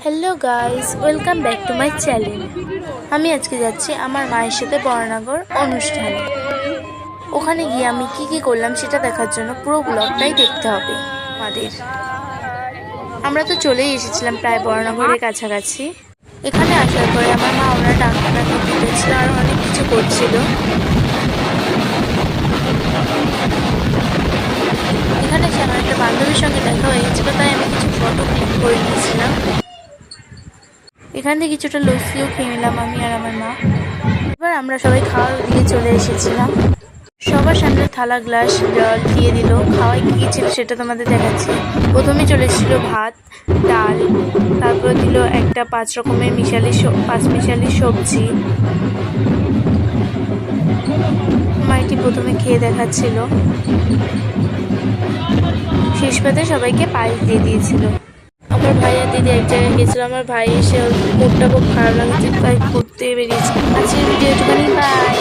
Hello guys, welcome back to my channel. আমি আজকে যাচ্ছি আমার মায়ের সাথে বরানগর অনুষ্ঠানে। ওখানে গিয়ে আমি কি করলাম সেটা দেখার জন্য পুরো ব্লগটাই দেখতে হবে আমাদের। আমরা তো চলেই এসেছিলাম প্রায় বরানগরের কাছাকাছি। এখানে আসার পরে আমার মা ওনারা ডাক্তারকে দিতেছিল আর অনেক কিছু করছিল। এখানে এসে আমার একটা বান্ধবীর সঙ্গে দেখা হয়ে গেছিলো, তাই আমি কিছু ফটো ক্লিক করে নিয়েছিলাম। এখান থেকে কিছুটা লস্যিও খেয়ে নিলাম আমি আর আমার মা। এবার আমরা সবাই খাওয়ার দিয়ে চলে এসেছিলাম। সবার সামনে থালা গ্লাস জল দিয়ে দিল। খাওয়ায় কী ছিল সেটা তোমাদের দেখাচ্ছি। প্রথমে চলে এসেছিলো ভাত, ডাল, তারপর দিল একটা 5 রকমের মিশালি সবজি। মাইটি প্রথমে খেয়ে দেখাচ্ছিল। শেষ পাতে সবাইকে পায়েস দিয়ে দিয়েছিল। আমার ভাই আর দিদি এক জায়গায় গেছিল। আমার ভাই এসে মুখটা খুব খারাপ লাগছে, তাই ঘুরতে বেরিয়েছে। আজকের ভিডিও এটুখানি, বাই।